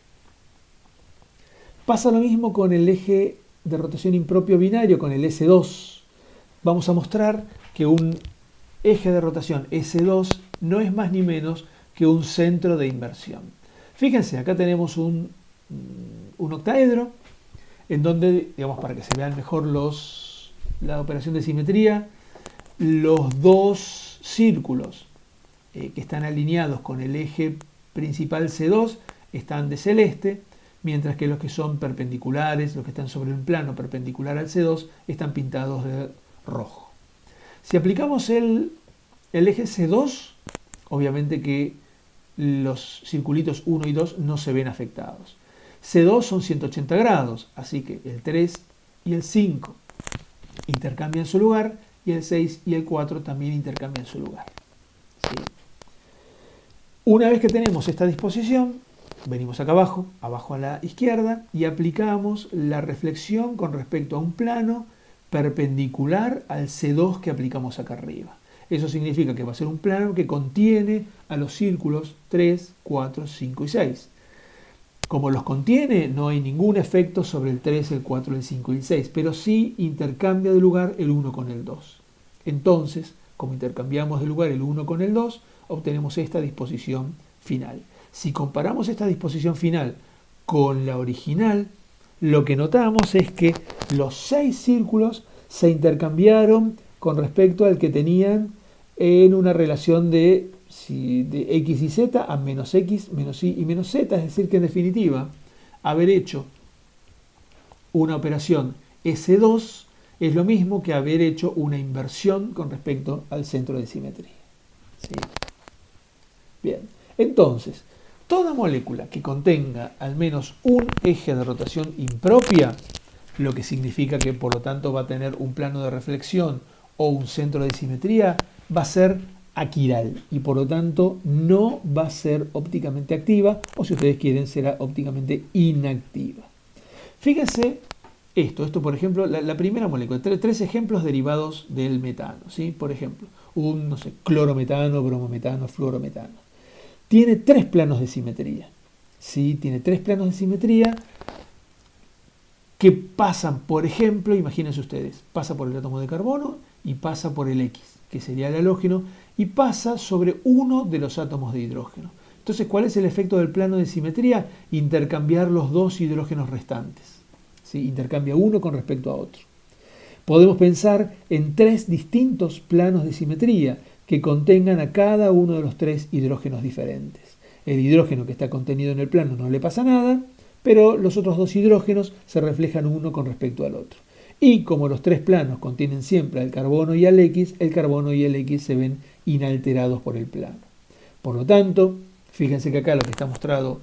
Pasa lo mismo con el eje de rotación impropio binario con el S2. Vamos a mostrar que un eje de rotación S2 no es más ni menos que un centro de inversión. Fíjense, acá tenemos un octaedro en donde, digamos, para que se vean mejor la operación de simetría, los dos círculos que están alineados con el eje principal C2 están de celeste, mientras que los que son perpendiculares, los que están sobre un plano perpendicular al C2, están pintados de rojo. Si aplicamos el eje C2, obviamente que los circulitos 1 y 2 no se ven afectados. C2 son 180 grados, así que el 3 y el 5 intercambian su lugar y el 6 y el 4 también intercambian su lugar. ¿Sí? Una vez que tenemos esta disposición, venimos acá abajo a la izquierda, y aplicamos la reflexión con respecto a un plano perpendicular al C2 que aplicamos acá arriba. Eso significa que va a ser un plano que contiene a los círculos 3, 4, 5 y 6. Como los contiene, no hay ningún efecto sobre el 3, el 4, el 5 y el 6, pero sí intercambia de lugar el 1 con el 2. Entonces, como intercambiamos de lugar el 1 con el 2, obtenemos esta disposición final. Si comparamos esta disposición final con la original, lo que notamos es que los 6 círculos se intercambiaron con respecto al que tenían en una relación de x y z a menos x, menos y menos z, es decir que en definitiva haber hecho una operación S2 es lo mismo que haber hecho una inversión con respecto al centro de simetría. ¿Sí? Bien, entonces, toda molécula que contenga al menos un eje de rotación impropia, lo que significa que por lo tanto va a tener un plano de reflexión o un centro de simetría, va a ser aquiral y por lo tanto no va a ser ópticamente activa, o si ustedes quieren será ópticamente inactiva. Fíjense esto por ejemplo, la primera molécula, tres ejemplos derivados del metano, ¿sí? Por ejemplo, un clorometano, bromometano, fluorometano. Tiene 3 planos de simetría, ¿sí? Tiene 3 planos de simetría que pasan, por ejemplo, imagínense ustedes, pasa por el átomo de carbono y pasa por el X, que sería el halógeno, y pasa sobre uno de los átomos de hidrógeno. Entonces, ¿cuál es el efecto del plano de simetría? Intercambiar los 2 hidrógenos restantes. ¿Sí? Intercambia uno con respecto a otro. Podemos pensar en 3 distintos planos de simetría que contengan a cada uno de los 3 hidrógenos diferentes. El hidrógeno que está contenido en el plano no le pasa nada, pero los otros 2 hidrógenos se reflejan uno con respecto al otro. Y como los 3 planos contienen siempre al carbono y al X, el carbono y el X se ven inalterados por el plano. Por lo tanto, fíjense que acá lo que está mostrado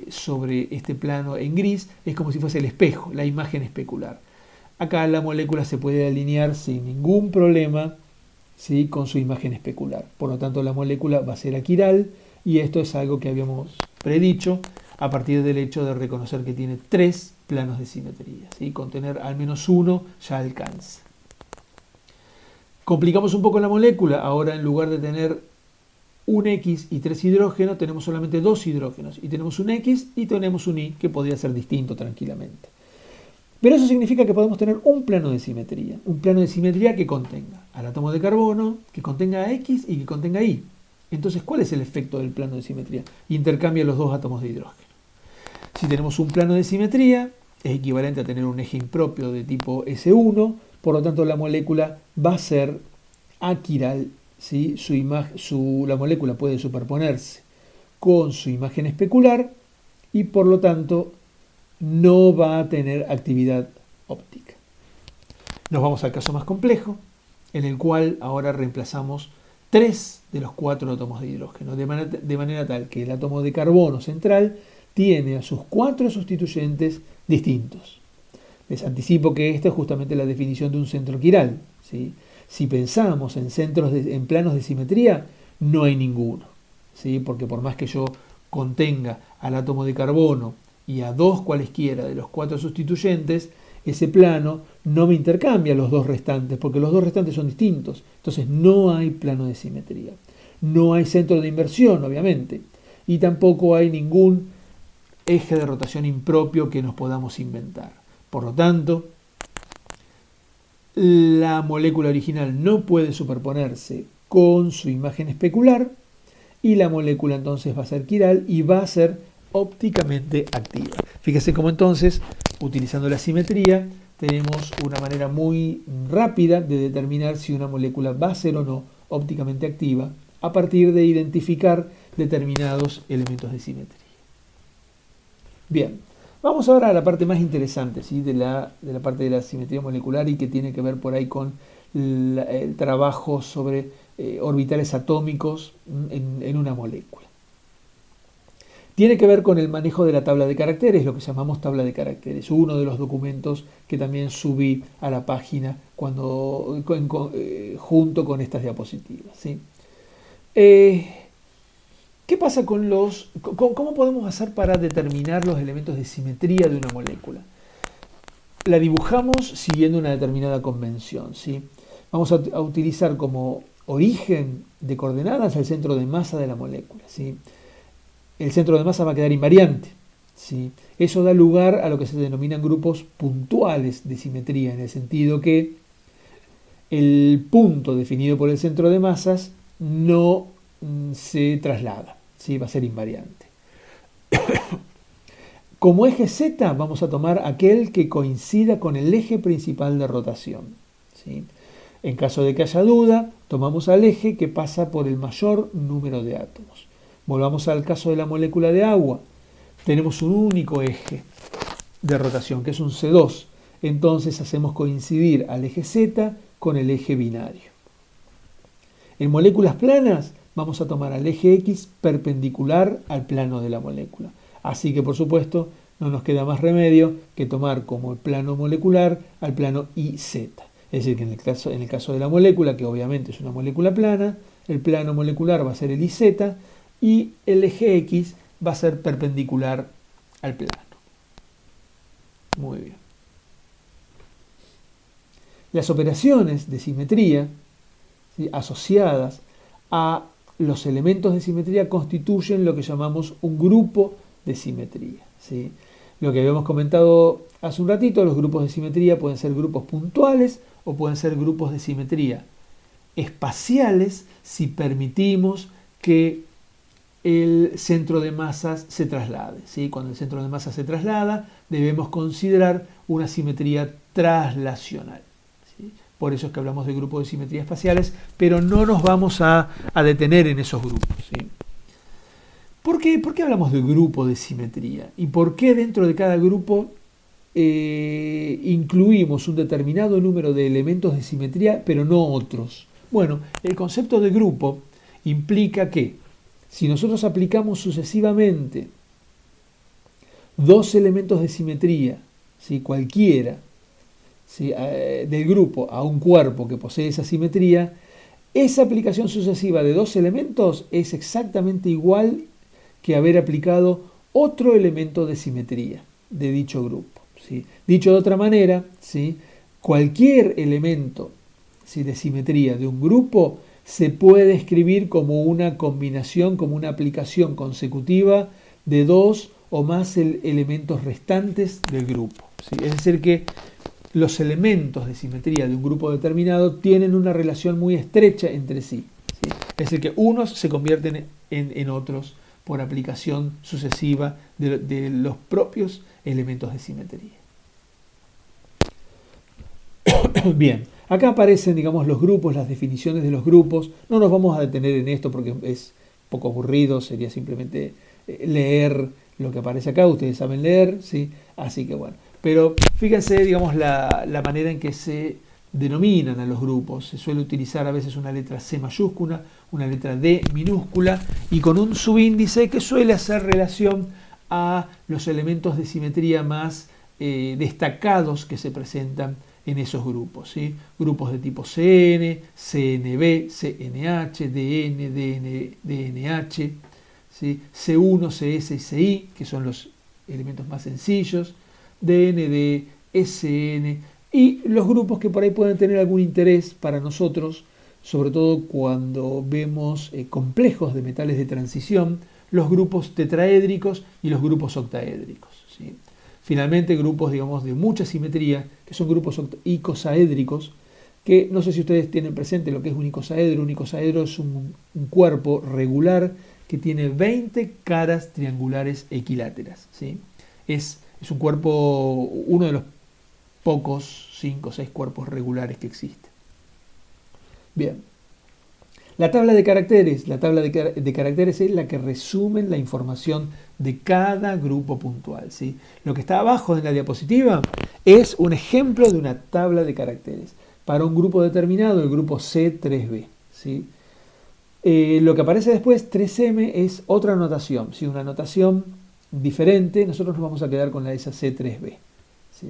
sobre este plano en gris es como si fuese el espejo, la imagen especular. Acá la molécula se puede alinear sin ningún problema, ¿sí? Con su imagen especular. Por lo tanto, la molécula va a ser aquiral, y esto es algo que habíamos predicho a partir del hecho de reconocer que tiene 3 planos de simetría, ¿sí? Con tener al menos uno ya alcanza. Complicamos un poco la molécula. Ahora, en lugar de tener un X y 3 hidrógenos, tenemos solamente 2 hidrógenos, y tenemos un X y tenemos un Y que podría ser distinto tranquilamente. Pero eso significa que podemos tener un plano de simetría que contenga al átomo de carbono, que contenga X y que contenga Y. Entonces, ¿cuál es el efecto del plano de simetría? Intercambia los 2 átomos de hidrógeno. Si tenemos un plano de simetría, es equivalente a tener un eje impropio de tipo S1, por lo tanto la molécula va a ser aquiral, ¿sí? La molécula puede superponerse con su imagen especular y por lo tanto no va a tener actividad óptica. Nos vamos al caso más complejo, en el cual ahora reemplazamos 3 de los 4 átomos de hidrógeno, de manera tal que el átomo de carbono central tiene a sus 4 sustituyentes distintos. Les anticipo que esta es justamente la definición de un centro quiral, ¿sí? Si pensamos en planos de simetría, no hay ninguno, ¿sí? Porque por más que yo contenga al átomo de carbono y a 2 cualesquiera de los 4 sustituyentes, ese plano no me intercambia los 2 restantes, porque los 2 restantes son distintos. Entonces no hay plano de simetría. No hay centro de inversión, obviamente. Y tampoco hay ningún eje de rotación impropio que nos podamos inventar. Por lo tanto, la molécula original no puede superponerse con su imagen especular y la molécula entonces va a ser quiral y va a ser ópticamente activa. Fíjese cómo entonces, utilizando la simetría, tenemos una manera muy rápida de determinar si una molécula va a ser o no ópticamente activa a partir de identificar determinados elementos de simetría. Bien, vamos ahora a la parte más interesante, ¿sí? de la parte de la simetría molecular y que tiene que ver por ahí con el trabajo sobre orbitales atómicos en una molécula. Tiene que ver con el manejo de la tabla de caracteres, lo que llamamos tabla de caracteres, uno de los documentos que también subí a la página junto con estas diapositivas, ¿sí? ¿Qué pasa con cómo podemos hacer para determinar los elementos de simetría de una molécula? La dibujamos siguiendo una determinada convención, ¿sí? Vamos a utilizar como origen de coordenadas el centro de masa de la molécula, ¿sí? El centro de masa va a quedar invariante, ¿sí? Eso da lugar a lo que se denominan grupos puntuales de simetría, en el sentido que el punto definido por el centro de masas no se traslada, ¿sí? Va a ser invariante. Como eje Z vamos a tomar aquel que coincida con el eje principal de rotación, ¿sí? En caso de que haya duda, tomamos al eje que pasa por el mayor número de átomos. Volvamos al caso de la molécula de agua. Tenemos un único eje de rotación, que es un C2. Entonces hacemos coincidir al eje Z con el eje binario. En moléculas planas vamos a tomar al eje X perpendicular al plano de la molécula. Así que, por supuesto, no nos queda más remedio que tomar como el plano molecular al plano IZ. Es decir, que en el caso de la molécula, que obviamente es una molécula plana, el plano molecular va a ser el IZ y el eje X va a ser perpendicular al plano. Muy bien. Las operaciones de simetría, ¿sí?, asociadas a los elementos de simetría constituyen lo que llamamos un grupo de simetría, ¿sí? Lo que habíamos comentado hace un ratito, los grupos de simetría pueden ser grupos puntuales o pueden ser grupos de simetría espaciales si permitimos que el centro de masas se traslade, ¿sí? Cuando el centro de masas se traslada, debemos considerar una simetría traslacional, ¿sí? Por eso es que hablamos de grupos de simetría espaciales, pero no nos vamos a detener en esos grupos, ¿sí? ¿Por qué hablamos de grupo de simetría? ¿Y por qué dentro de cada grupo incluimos un determinado número de elementos de simetría, pero no otros? Bueno, el concepto de grupo implica que si nosotros aplicamos sucesivamente dos elementos de simetría, ¿sí?, cualquiera, ¿sí?, del grupo a un cuerpo que posee esa simetría, esa aplicación sucesiva de dos elementos es exactamente igual que haber aplicado otro elemento de simetría de dicho grupo, ¿sí? Dicho de otra manera, ¿sí?, cualquier elemento, ¿sí?, de simetría de un grupo se puede escribir como una combinación, como una aplicación consecutiva de dos o más elementos restantes del grupo, ¿sí? Es decir, que los elementos de simetría de un grupo determinado tienen una relación muy estrecha entre sí, ¿sí? Es decir, que unos se convierten en otros por aplicación sucesiva de los propios elementos de simetría. Bien, acá aparecen, digamos, los grupos, las definiciones de los grupos. No nos vamos a detener en esto porque es poco aburrido, sería simplemente leer lo que aparece acá. Ustedes saben leer, ¿sí? Así que bueno. Pero fíjense, digamos, la manera en que se denominan a los grupos. Se suele utilizar a veces una letra C mayúscula, una letra D minúscula y con un subíndice que suele hacer relación a los elementos de simetría más destacados que se presentan en esos grupos, ¿sí? Grupos de tipo CN, CNB, CNH, DN, DNH, ¿sí?, C1, CS y CI, que son los elementos más sencillos, DND, SN, y los grupos que por ahí pueden tener algún interés para nosotros, sobre todo cuando vemos complejos de metales de transición, los grupos tetraédricos y los grupos octaédricos, ¿sí? Finalmente, grupos, digamos, de mucha simetría, que son grupos icosaédricos, que no sé si ustedes tienen presente lo que es un icosaedro. Un icosaedro es un cuerpo regular que tiene 20 caras triangulares equiláteras, ¿sí? Es un cuerpo, uno de los pocos 5 o 6 cuerpos regulares que existen. Bien. La tabla de caracteres es la que resume la información de cada grupo puntual, ¿sí? Lo que está abajo en la diapositiva es un ejemplo de una tabla de caracteres para un grupo determinado, el grupo C3b, ¿sí? Lo que aparece después, 3M, es otra notación, ¿sí? Una notación diferente. Nosotros nos vamos a quedar con esa C3b, ¿sí?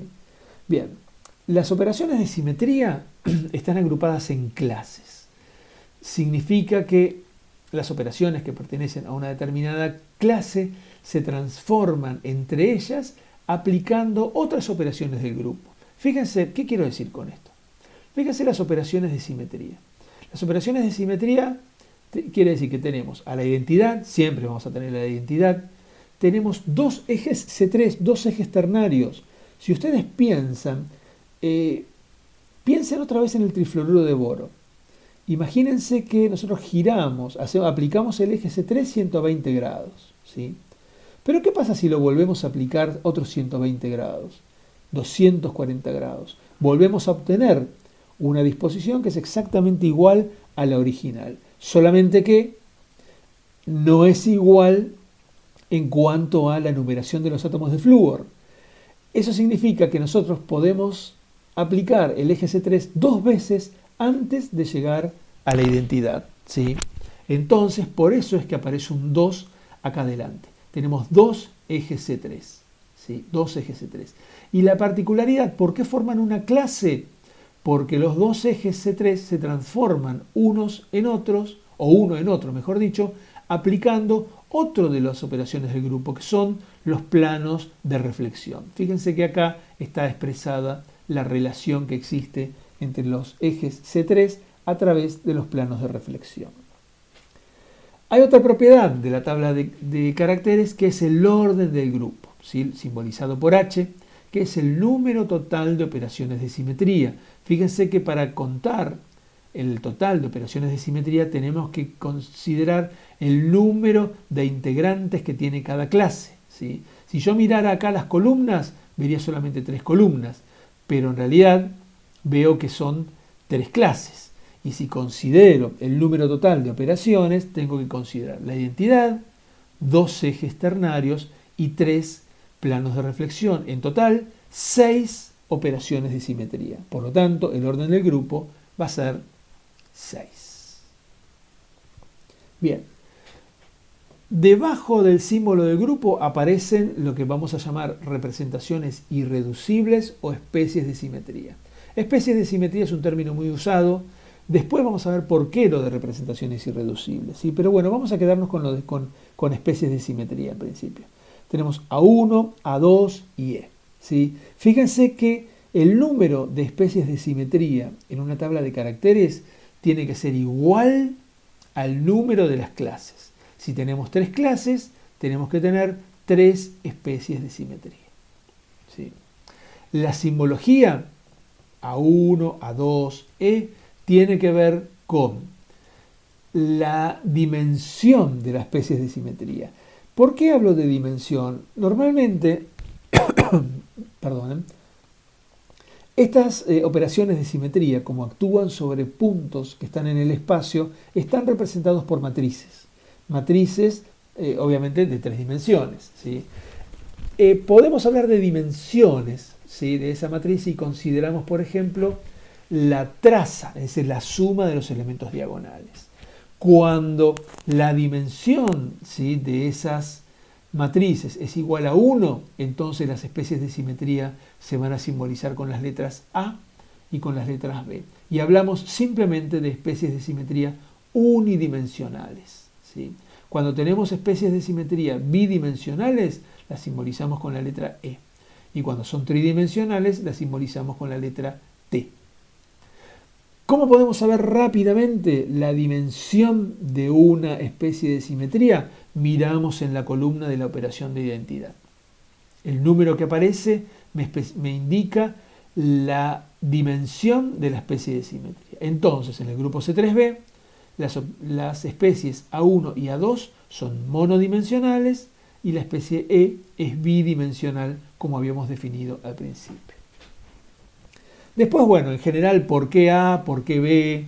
Bien, las operaciones de simetría están agrupadas en clases. Significa que las operaciones que pertenecen a una determinada clase se transforman entre ellas aplicando otras operaciones del grupo. Fíjense, ¿qué quiero decir con esto? Fíjense las operaciones de simetría. Las operaciones de simetría quiere decir que tenemos a la identidad, siempre vamos a tener la identidad, tenemos dos ejes C3, dos ejes ternarios. Si ustedes piensen otra vez en el trifluoruro de boro. Imagínense que nosotros giramos, aplicamos el eje C3 120 grados, ¿sí? Pero ¿qué pasa si lo volvemos a aplicar otros 120 grados? 240 grados. Volvemos a obtener una disposición que es exactamente igual a la original, solamente que no es igual en cuanto a la numeración de los átomos de flúor. Eso significa que nosotros podemos aplicar el eje C3 dos veces antes de llegar a la identidad, ¿sí? Entonces, por eso es que aparece un 2 acá adelante. Tenemos dos ejes C3, ¿sí? Dos ejes C3. Y la particularidad, ¿por qué forman una clase? Porque los dos ejes C3 se transforman unos en otros, o uno en otro, mejor dicho, aplicando otro de las operaciones del grupo, que son los planos de reflexión. Fíjense que acá está expresada la relación que existe entre los ejes C3 a través de los planos de reflexión. Hay otra propiedad de la tabla de caracteres que es el orden del grupo, ¿sí? Simbolizado por H, que es el número total de operaciones de simetría. Fíjense que para contar el total de operaciones de simetría tenemos que considerar el número de integrantes que tiene cada clase, ¿sí? Si yo mirara acá las columnas, vería solamente 3 columnas, pero en realidad veo que son 3 clases. Y si considero el número total de operaciones, tengo que considerar la identidad, 2 ejes ternarios y 3 planos de reflexión. En total, 6 operaciones de simetría. Por lo tanto, el orden del grupo va a ser 6. Bien. Debajo del símbolo del grupo aparecen lo que vamos a llamar representaciones irreducibles o especies de simetría. Especies de simetría es un término muy usado. Después vamos a ver por qué lo de representaciones irreducibles, ¿sí? Pero bueno, vamos a quedarnos con especies de simetría en principio. Tenemos A1, A2 y E, ¿sí? Fíjense que el número de especies de simetría en una tabla de caracteres tiene que ser igual al número de las clases. Si tenemos 3 clases, tenemos que tener 3 especies de simetría, ¿sí? La simbología A1, A2, E tiene que ver con la dimensión de las especies de simetría. ¿Por qué hablo de dimensión? Normalmente, perdonen, estas operaciones de simetría, como actúan sobre puntos que están en el espacio, están representados por matrices. Matrices, obviamente, de 3 dimensiones, ¿sí? Podemos hablar de dimensiones, ¿sí?, de esa matriz si consideramos, por ejemplo, la traza, es decir, la suma de los elementos diagonales. Cuando la dimensión, ¿sí?, de esas matrices es igual a 1, entonces las especies de simetría se van a simbolizar con las letras A y con las letras B. Y hablamos simplemente de especies de simetría unidimensionales, ¿sí? Cuando tenemos especies de simetría bidimensionales, las simbolizamos con la letra E. Y cuando son tridimensionales, las simbolizamos con la letra T. ¿Cómo podemos saber rápidamente la dimensión de una especie de simetría? Miramos en la columna de la operación de identidad. El número que aparece me indica la dimensión de la especie de simetría. Entonces, en el grupo C3b, las especies A1 y A2 son monodimensionales y la especie E es bidimensional, como habíamos definido al principio. Después, bueno, en general, ¿por qué A? ¿Por qué B?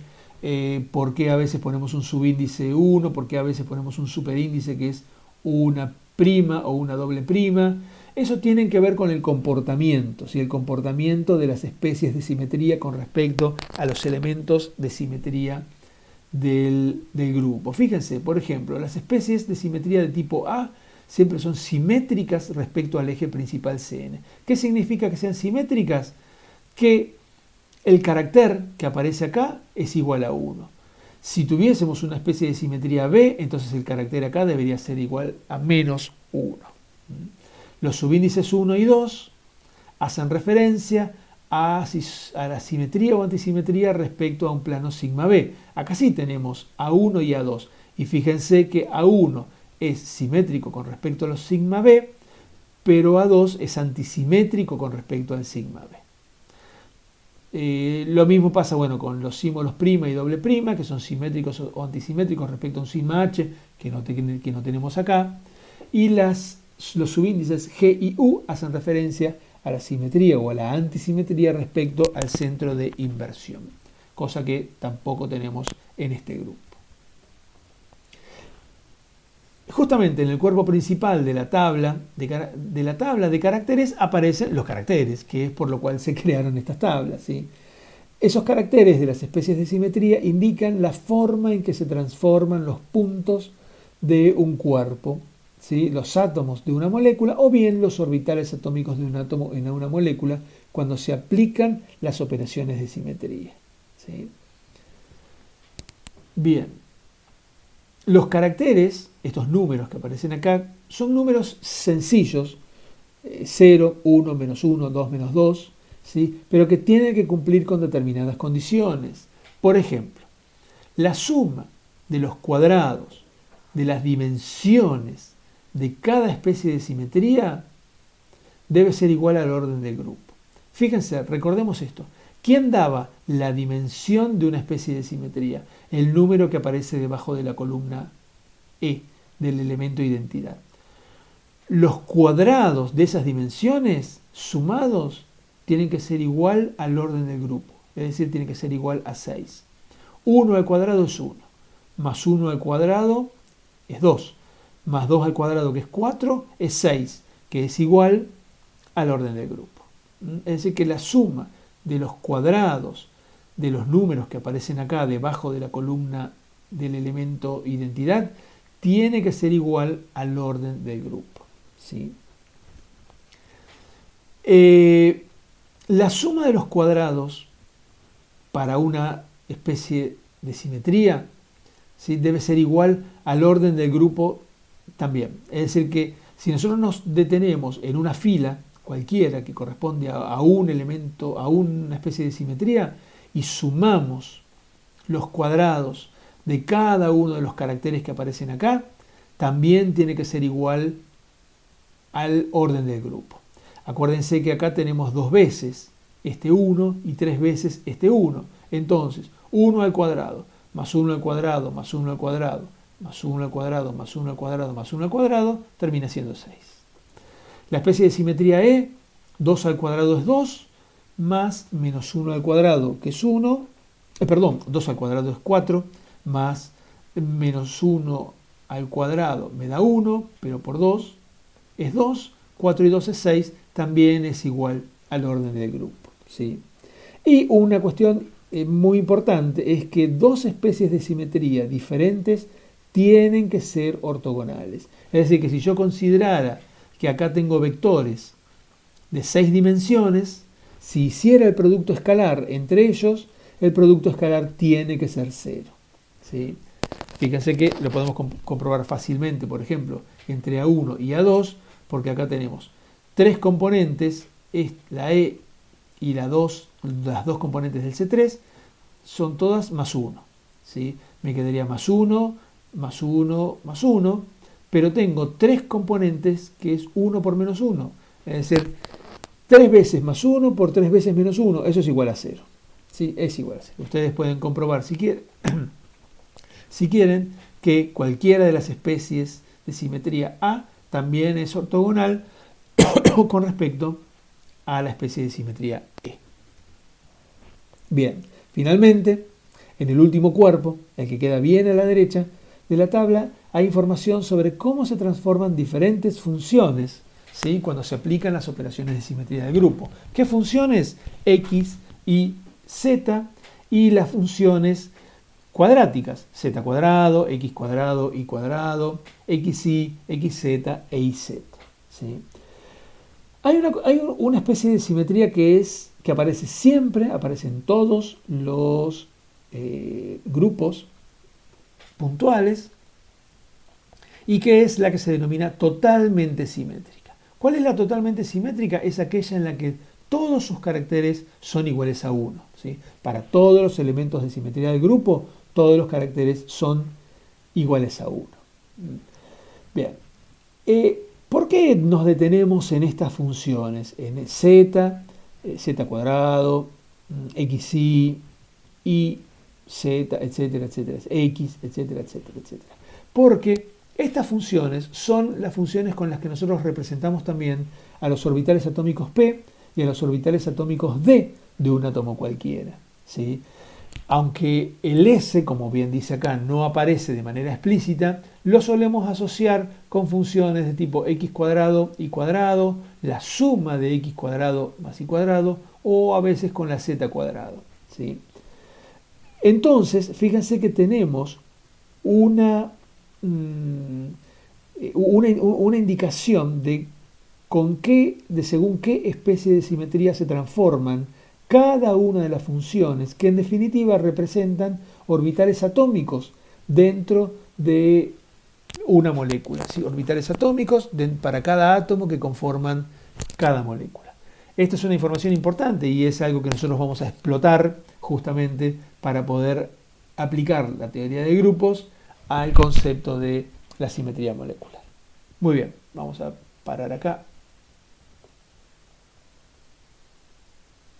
¿Por qué a veces ponemos un subíndice 1? ¿Por qué a veces ponemos un superíndice que es una prima o una doble prima? Eso tiene que ver con el comportamiento, ¿sí? El comportamiento de las especies de simetría con respecto a los elementos de simetría del grupo. Fíjense, por ejemplo, las especies de simetría de tipo A siempre son simétricas respecto al eje principal Cn. ¿Qué significa que sean simétricas? Que el carácter que aparece acá es igual a 1. Si tuviésemos una especie de simetría B, entonces el carácter acá debería ser igual a menos 1. Los subíndices 1 y 2 hacen referencia a la simetría o antisimetría respecto a un plano sigma B. Acá sí tenemos A1 y A2. Y fíjense que A1 es simétrico con respecto a los sigma B, pero A2 es antisimétrico con respecto al sigma B. Lo mismo pasa con los símbolos prima y doble prima, que son simétricos o antisimétricos respecto a un sigma H, que no tenemos acá. Y los subíndices G y U hacen referencia a la simetría o a la antisimetría respecto al centro de inversión, cosa que tampoco tenemos en este grupo. Justamente en el cuerpo principal de la tabla de caracteres aparecen los caracteres, que es por lo cual se crearon estas tablas, ¿sí? Esos caracteres de las especies de simetría indican la forma en que se transforman los puntos de un cuerpo, ¿sí? Los átomos de una molécula o bien los orbitales atómicos de un átomo en una molécula cuando se aplican las operaciones de simetría, ¿sí? Bien. Los caracteres, estos números que aparecen acá, son números sencillos, 0, 1, menos 1, 2, menos 2, ¿sí? Pero que tienen que cumplir con determinadas condiciones. Por ejemplo, la suma de los cuadrados de las dimensiones de cada especie de simetría debe ser igual al orden del grupo. Fíjense, recordemos esto. ¿Quién daba la dimensión de una especie de simetría? El número que aparece debajo de la columna E del elemento identidad. Los cuadrados de esas dimensiones sumados tienen que ser igual al orden del grupo, es decir, tienen que ser igual a 6. 1 al cuadrado es 1, más 1 al cuadrado es 2, más 2 al cuadrado que es 4 es 6, que es igual al orden del grupo. Es decir, que la suma de los cuadrados de los números que aparecen acá debajo de la columna del elemento identidad tiene que ser igual al orden del grupo, ¿sí? La suma de los cuadrados para una especie de simetría, ¿sí? Debe ser igual al orden del grupo también. Es decir, que si nosotros nos detenemos en una fila cualquiera que corresponde a un elemento, a una especie de simetría, y sumamos los cuadrados de cada uno de los caracteres que aparecen acá, también tiene que ser igual al orden del grupo. Acuérdense que acá tenemos 2 veces este 1 y 3 veces este 1. Entonces, 1 al cuadrado, más 1 al cuadrado, más 1 al cuadrado, más 1 al cuadrado, más 1 al cuadrado, más 1 al cuadrado, termina siendo 6. La especie de simetría E, 2 al cuadrado es 2, más menos 1 al cuadrado, que es 1, 2 al cuadrado es 4, más menos 1 al cuadrado me da 1, pero por 2 es 2, 4 y 2 es 6, también es igual al orden del grupo, ¿sí? Y una cuestión muy importante es que dos especies de simetría diferentes tienen que ser ortogonales. Es decir, que si yo considerara que acá tengo vectores de 6 dimensiones, si hiciera el producto escalar entre ellos, el producto escalar tiene que ser 0, ¿sí? Fíjense que lo podemos comprobar fácilmente, por ejemplo, entre A1 y A2, porque acá tenemos 3 componentes, la E y las dos componentes del C3, son todas más 1, ¿sí? Me quedaría más 1, más 1, más 1, pero tengo 3 componentes que es 1 por menos 1, Es decir, 3 veces más 1 por 3 veces menos 1, eso es igual a 0. ¿Sí? Es igual a 0. Ustedes pueden comprobar si quieren, si quieren que cualquiera de las especies de simetría A también es ortogonal con respecto a la especie de simetría E. Bien, finalmente, en el último cuerpo, el que queda bien a la derecha de la tabla, hay información sobre cómo se transforman diferentes funciones, ¿sí?, cuando se aplican las operaciones de simetría de grupo. ¿Qué funciones? X y Z, y las funciones cuadráticas, z cuadrado, x cuadrado, y cuadrado, xy, xz e iz. ¿Sí? Hay una especie de simetría que aparece siempre, aparece en todos los grupos puntuales, y que es la que se denomina totalmente simétrica. ¿Cuál es la totalmente simétrica? Es aquella en la que todos sus caracteres son iguales a 1. ¿Sí? Para todos los elementos de simetría del grupo, todos los caracteres son iguales a 1. Bien. ¿Por qué nos detenemos en estas funciones? En z, z cuadrado, xy, y z, etcétera, etcétera, x, etcétera, etcétera, etcétera. Porque estas funciones son las funciones con las que nosotros representamos también a los orbitales atómicos p y a los orbitales atómicos d de un átomo cualquiera. ¿Sí? Aunque el S, como bien dice acá, no aparece de manera explícita, lo solemos asociar con funciones de tipo x cuadrado, y cuadrado, la suma de x cuadrado más y cuadrado, o a veces con la z cuadrado. ¿Sí? Entonces, fíjense que tenemos una indicación de según qué especie de simetría se transforman cada una de las funciones, que en definitiva representan orbitales atómicos dentro de una molécula. ¿Sí? Orbitales atómicos para cada átomo que conforman cada molécula. Esta es una información importante y es algo que nosotros vamos a explotar justamente para poder aplicar la teoría de grupos al concepto de la simetría molecular. Muy bien, vamos a parar acá.